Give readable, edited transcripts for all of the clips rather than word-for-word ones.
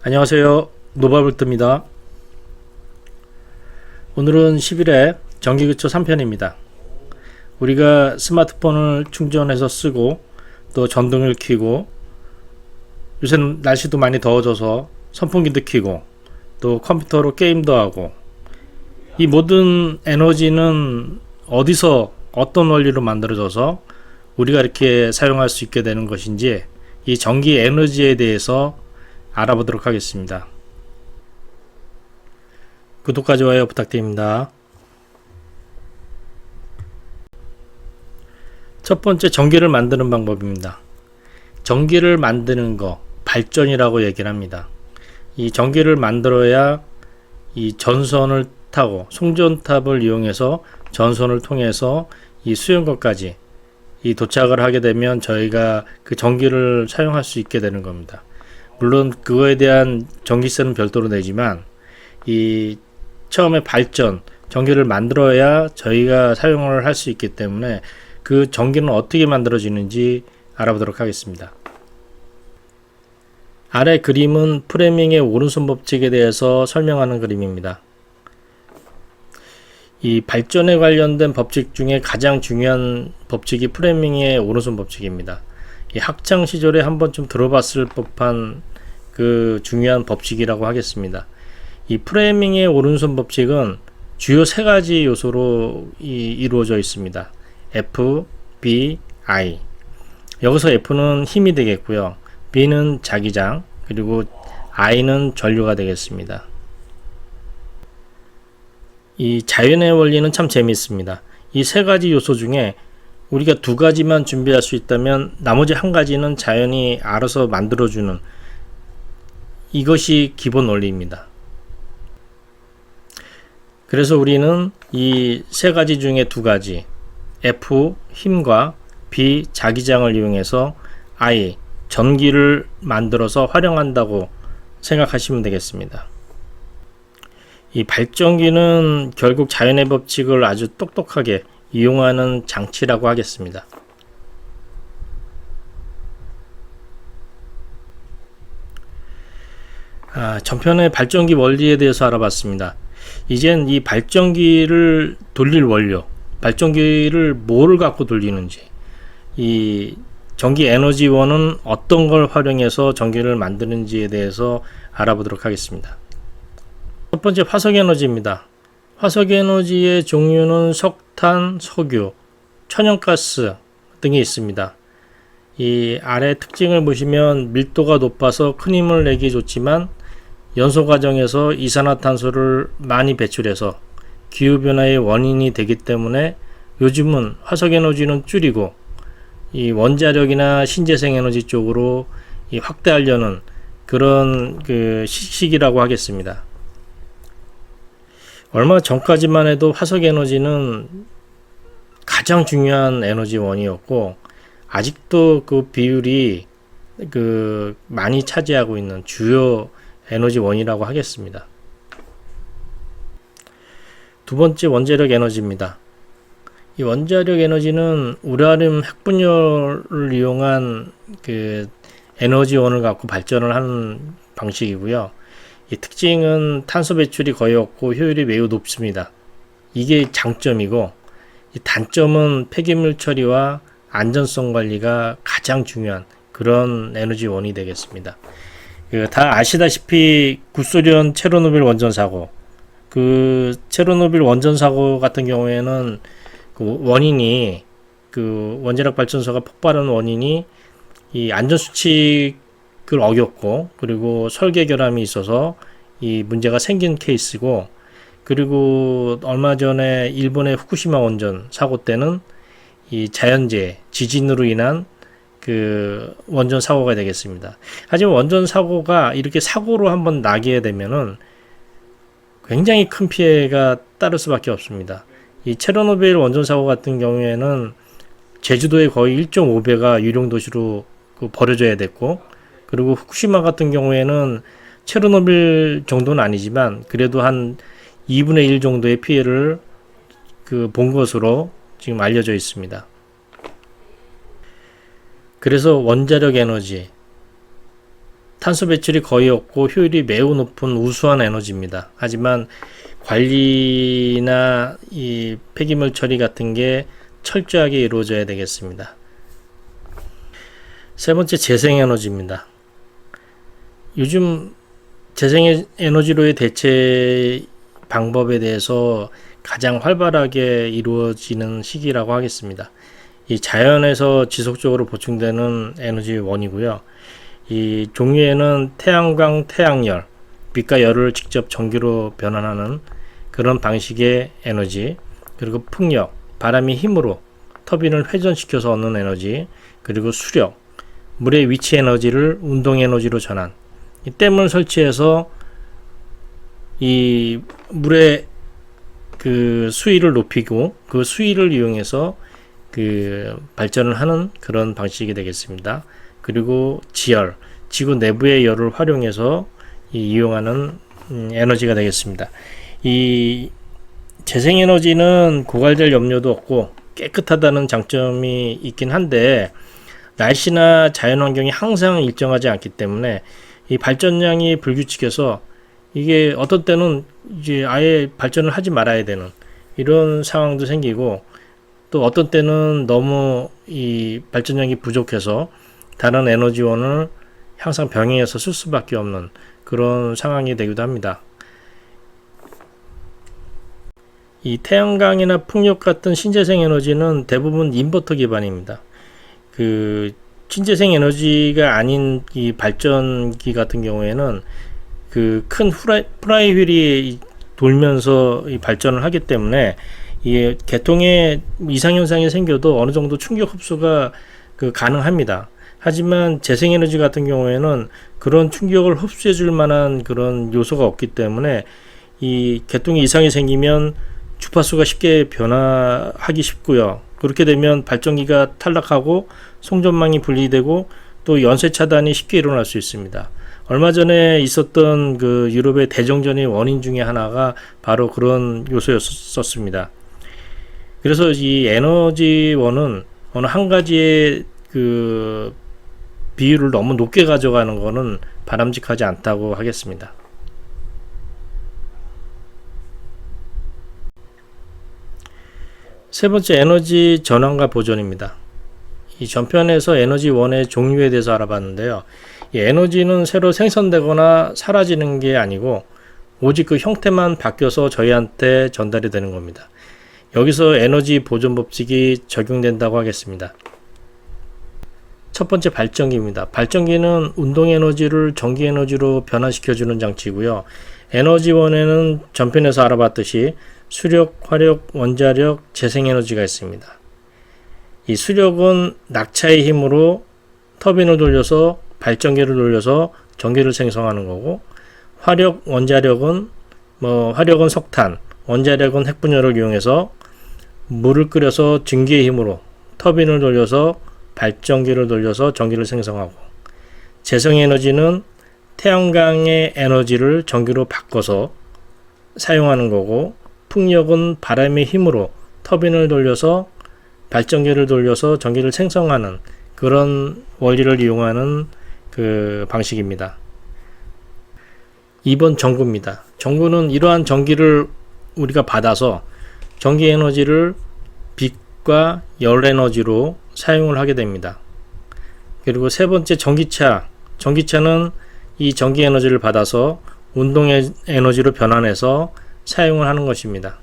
안녕하세요. 노바볼트입니다. 오늘은 10일에 전기교체 3편입니다. 우리가 스마트폰을 충전해서 쓰고 또 전등을 켜고 요새는 날씨도 많이 더워져서 선풍기도 켜고 또 컴퓨터로 게임도 하고 이 모든 에너지는 어디서 어떤 원리로 만들어져서 우리가 이렇게 사용할 수 있게 되는 것인지 이 전기 에너지에 대해서 알아보도록 하겠습니다. 구독과 좋아요 부탁드립니다. 첫 번째, 전기를 만드는 방법입니다. 전기를 만드는 거 발전이라고 얘기를 합니다. 이 전기를 만들어야 이 전선을 타고 송전탑을 이용해서 전선을 통해서 이 수용구까지 이 도착을 하게 되면 저희가 그 전기를 사용할 수 있게 되는 겁니다. 물론 그거에 대한 전기세는 별도로 내지만 이 처음에 발전, 전기를 만들어야 저희가 사용을 할 수 있기 때문에 그 전기는 어떻게 만들어지는지 알아보도록 하겠습니다. 아래 그림은 프레밍의 오른손 법칙에 대해서 설명하는 그림입니다. 이 발전에 관련된 법칙 중에 가장 중요한 법칙이 프레밍의 오른손 법칙입니다. 이 학창 시절에 한 번쯤 들어봤을 법한 그 중요한 법칙이라고 하겠습니다. 이 프레밍의 오른손 법칙은 주요 세 가지 요소로 이루어져 있습니다. F, B, I. 여기서 F는 힘이 되겠고요. B는 자기장, 그리고 I는 전류가 되겠습니다. 이 자연의 원리는 참 재미있습니다. 이 세 가지 요소 중에 우리가 두 가지만 준비할 수 있다면 나머지 한 가지는 자연이 알아서 만들어주는 이것이 기본 원리입니다. 그래서 우리는 이 세 가지 중에 두 가지 F, 힘과 B, 자기장을 이용해서 I, 전기를 만들어서 활용한다고 생각하시면 되겠습니다. 이 발전기는 결국 자연의 법칙을 아주 똑똑하게 이용하는 장치라고 하겠습니다. 전편의 발전기 원리에 대해서 알아봤습니다. 이젠 이 발전기를 돌릴 원료, 발전기를 뭐를 갖고 돌리는지, 이 전기 에너지원은 어떤 걸 활용해서 전기를 만드는지에 대해서 알아보도록 하겠습니다. 첫 번째, 화석 에너지입니다. 화석 에너지의 종류는 석탄, 석유, 천연가스 등이 있습니다. 이 아래 특징을 보시면 밀도가 높아서 큰 힘을 내기 좋지만 연소 과정에서 이산화탄소를 많이 배출해서 기후변화의 원인이 되기 때문에 요즘은 화석 에너지는 줄이고 이 원자력이나 신재생 에너지 쪽으로 확대하려는 그런 그 시기라고 하겠습니다. 얼마 전까지만 해도 화석 에너지는 가장 중요한 에너지원이었고 아직도 그 비율이 많이 차지하고 있는 주요 에너지원이라고 하겠습니다. 두 번째, 원자력 에너지입니다. 이 원자력 에너지는 우라늄 핵분열을 이용한 그 에너지원을 갖고 발전을 하는 방식이고요. 이 특징은 탄소 배출이 거의 없고 효율이 매우 높습니다. 이게 장점이고, 이 단점은 폐기물 처리와 안전성 관리가 가장 중요한 그런 에너지원이 되겠습니다. 다 아시다시피 구소련 체르노빌 원전 사고, 그 체르노빌 원전 사고 같은 경우에는 그 원인이 원자력 발전소가 폭발한 원인이 이 안전 수칙을 어겼고 그리고 설계 결함이 있어서 이 문제가 생긴 케이스고, 그리고 얼마 전에 일본의 후쿠시마 원전 사고 때는 이 자연재해, 지진으로 인한 그 원전 사고가 되겠습니다. 하지만 원전 사고가 이렇게 사고로 한번 나게 되면은 굉장히 큰 피해가 따를 수밖에 없습니다. 이 체르노빌 원전 사고 같은 경우에는 제주도의 거의 1.5배가 유령 도시로 버려져야 됐고, 그리고 후쿠시마 같은 경우에는 체르노빌 정도는 아니지만 그래도 한 2분의 1 정도의 피해를 본 것으로 지금 알려져 있습니다. 그래서 원자력 에너지, 탄소 배출이 거의 없고 효율이 매우 높은 우수한 에너지입니다. 하지만 관리나 이 폐기물 처리 같은 게 철저하게 이루어져야 되겠습니다. 세 번째, 재생에너지입니다. 요즘 재생에너지로의 대체 방법에 대해서 가장 활발하게 이루어지는 시기라고 하겠습니다. 이 자연에서 지속적으로 보충되는 에너지원이고요. 이 종류에는 태양광, 태양열, 빛과 열을 직접 전기로 변환하는 그런 방식의 에너지, 그리고 풍력, 바람의 힘으로 터빈을 회전시켜서 얻는 에너지, 그리고 수력, 물의 위치 에너지를 운동 에너지로 전환. 이 댐을 설치해서 이 물의 그 수위를 높이고 그 수위를 이용해서 그 발전을 하는 그런 방식이 되겠습니다. 그리고 지열, 지구 내부의 열을 활용해서 이용하는 에너지가 되겠습니다. 이 재생에너지는 고갈될 염려도 없고 깨끗하다는 장점이 있긴 한데 날씨나 자연환경이 항상 일정하지 않기 때문에 이 발전량이 불규칙해서 이게 어떤 때는 이제 아예 발전을 하지 말아야 되는 이런 상황도 생기고, 또 어떤 때는 너무 이 발전량이 부족해서 다른 에너지원을 항상 병행해서 쓸 수밖에 없는 그런 상황이 되기도 합니다. 이 태양광이나 풍력 같은 신재생 에너지는 대부분 인버터 기반입니다. 그 신재생 에너지가 아닌 이 발전기 같은 경우에는 그 큰 프라이휠이 돌면서 이 발전을 하기 때문에 이 계통에 이상 현상이 생겨도 어느 정도 충격 흡수가 가능합니다. 하지만 재생에너지 같은 경우에는 그런 충격을 흡수해 줄 만한 그런 요소가 없기 때문에 이 계통에 이상이 생기면 주파수가 쉽게 변화하기 쉽고요. 그렇게 되면 발전기가 탈락하고 송전망이 분리되고 또 연쇄 차단이 쉽게 일어날 수 있습니다. 얼마 전에 있었던 그 유럽의 대정전의 원인 중에 하나가 바로 그런 요소였었습니다. 그래서 이 에너지원은 어느 한 가지의 그 비율을 너무 높게 가져가는 것은 바람직하지 않다고 하겠습니다. 세 번째, 에너지 전환과 보존입니다. 이 전편에서 에너지원의 종류에 대해서 알아봤는데요. 이 에너지는 새로 생성되거나 사라지는 게 아니고 오직 그 형태만 바뀌어서 저희한테 전달이 되는 겁니다. 여기서 에너지 보존 법칙이 적용된다고 하겠습니다. 첫 번째, 발전기입니다. 발전기는 운동 에너지를 전기 에너지로 변화시켜주는 장치고요. 에너지원에는 전편에서 알아봤듯이 수력, 화력, 원자력, 재생에너지가 있습니다. 이 수력은 낙차의 힘으로 터빈을 돌려서 발전기를 돌려서 전기를 생성하는 거고, 화력, 원자력은 화력은 석탄, 원자력은 핵분열을 이용해서 물을 끓여서 증기의 힘으로 터빈을 돌려서 발전기를 돌려서 전기를 생성하고, 재생에너지는 태양광의 에너지를 전기로 바꿔서 사용하는 거고, 풍력은 바람의 힘으로 터빈을 돌려서 발전기를 돌려서 전기를 생성하는 그런 원리를 이용하는 그 방식입니다. 2번, 전구입니다. 전구는 이러한 전기를 우리가 받아서 전기 에너지를 빛과 열 에너지로 사용을 하게 됩니다. 그리고 세 번째, 전기차. 전기차는 이 전기 에너지를 받아서 운동 에너지로 변환해서 사용을 하는 것입니다.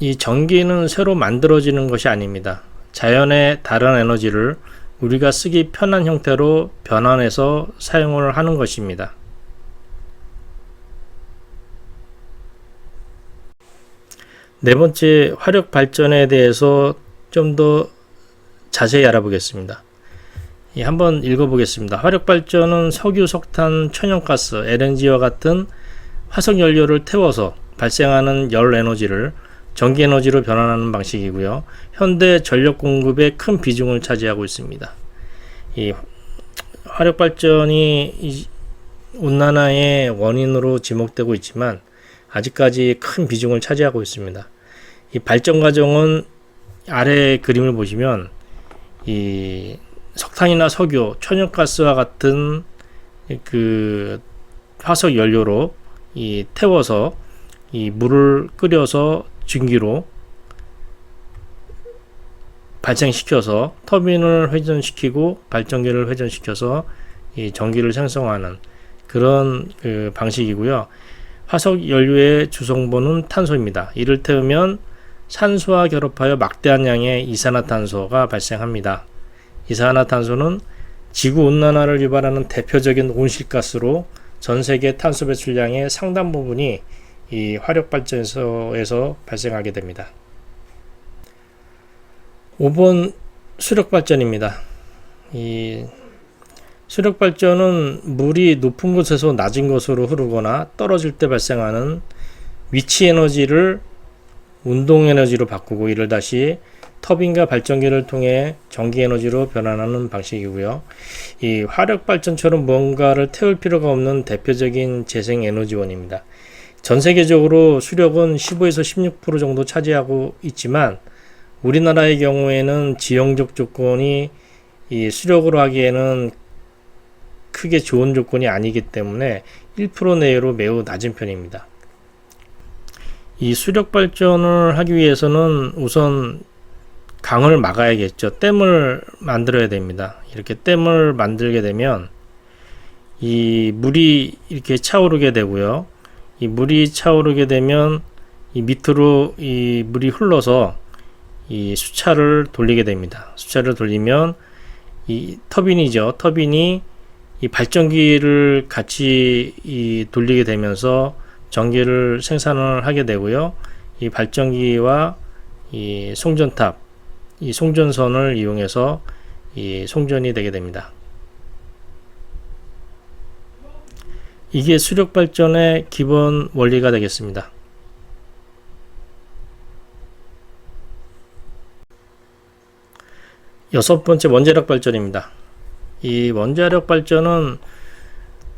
이 전기는 새로 만들어지는 것이 아닙니다. 자연의 다른 에너지를 우리가 쓰기 편한 형태로 변환해서 사용을 하는 것입니다. 네 번째, 화력 발전에 대해서 좀 더 자세히 알아보겠습니다. 한번 읽어보겠습니다. 화력 발전은 석유, 석탄, 천연가스, LNG와 같은 화석 연료를 태워서 발생하는 열 에너지를 전기 에너지로 변환하는 방식이고요. 현대 전력 공급의 큰 비중을 차지하고 있습니다. 이 화력 발전이 온난화의 원인으로 지목되고 있지만 아직까지 큰 비중을 차지하고 있습니다. 이 발전 과정은 아래 그림을 보시면 이 석탄이나 석유, 천연가스와 같은 그 화석 연료로 태워서 이 물을 끓여서 증기로 발생시켜서 터빈을 회전시키고 발전기를 회전시켜서 이 전기를 생성하는 그런 그 방식이고요. 화석 연료의 주성분은 탄소입니다. 이를 태우면 산소와 결합하여 막대한 양의 이산화탄소가 발생합니다. 이산화탄소는 지구온난화를 유발하는 대표적인 온실가스로 전 세계 탄소 배출량의 상당 부분이 이 화력발전소에서 발생하게 됩니다. 5번 수력발전입니다. 이 수력발전은 물이 높은 곳에서 낮은 곳으로 흐르거나 떨어질 때 발생하는 위치 에너지를 운동 에너지로 바꾸고 이를 다시 터빈과 발전기를 통해 전기 에너지로 변환하는 방식이고요. 이 화력발전처럼 무언가를 태울 필요가 없는 대표적인 재생 에너지원입니다. 전 세계적으로 수력은 15에서 16% 정도 차지하고 있지만 우리나라의 경우에는 지형적 조건이 이 수력으로 하기에는 크게 좋은 조건이 아니기 때문에 1% 내외로 매우 낮은 편입니다. 이 수력 발전을 하기 위해서는 우선 강을 막아야겠죠. 댐을 만들어야 됩니다. 이렇게 댐을 만들게 되면 이 물이 이렇게 차오르게 되고요. 이 물이 차오르게 되면 이 밑으로 이 물이 흘러서 이 수차를 돌리게 됩니다. 수차를 돌리면 이 터빈이죠. 터빈이 이 발전기를 같이 돌리게 되면서 전기를 생산을 하게 되고요. 이 발전기와 이 송전탑, 이 송전선을 이용해서 이 송전이 되게 됩니다. 이게 수력 발전의 기본 원리가 되겠습니다. 여섯 번째 원자력 발전입니다. 이 원자력 발전은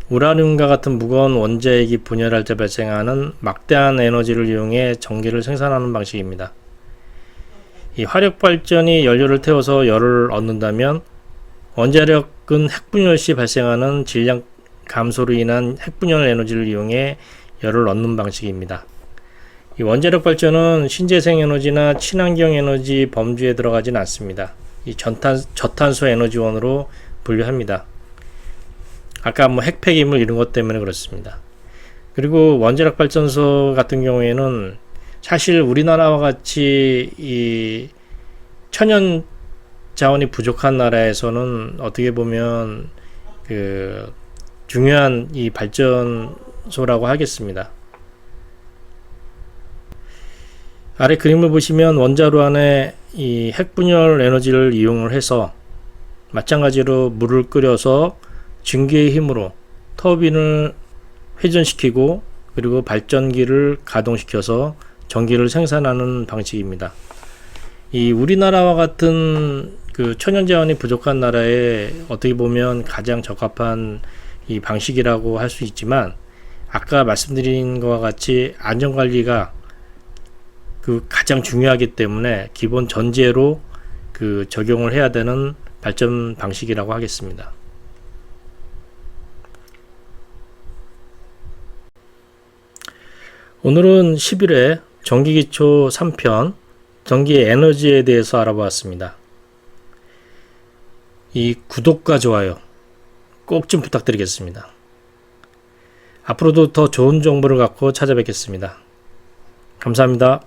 우라늄과 같은 무거운 원자핵이 분열할 때 발생하는 막대한 에너지를 이용해 전기를 생산하는 방식입니다. 이 화력 발전이 연료를 태워서 열을 얻는다면 원자력은 핵분열 시 발생하는 질량 감소로 인한 핵분열 에너지를 이용해 열을 얻는 방식입니다. 이 원자력 발전은 신재생 에너지나 친환경 에너지 범주에 들어가진 않습니다. 이 저탄소 에너지원으로 분류합니다. 아까 뭐 핵폐기물 이런 것 때문에 그렇습니다. 그리고 원자력 발전소 같은 경우에는 사실 우리나라와 같이 이 천연 자원이 부족한 나라에서는 어떻게 보면 그 중요한 이 발전소라고 하겠습니다. 아래 그림을 보시면 원자로 안에 이 핵분열 에너지를 이용을 해서 마찬가지로 물을 끓여서 증기의 힘으로 터빈을 회전시키고 그리고 발전기를 가동시켜서 전기를 생산하는 방식입니다. 이 우리나라와 같은 그 천연자원이 부족한 나라에 어떻게 보면 가장 적합한 이 방식이라고 할 수 있지만 아까 말씀드린 것과 같이 안전관리가 그 가장 중요하기 때문에 기본 전제로 그 적용을 해야 되는 발전 방식이라고 하겠습니다. 오늘은 11회 전기기초 3편 전기 에너지에 대해서 알아보았습니다. 이 구독과 좋아요 꼭 좀 부탁드리겠습니다. 앞으로도 더 좋은 정보를 갖고 찾아뵙겠습니다. 감사합니다.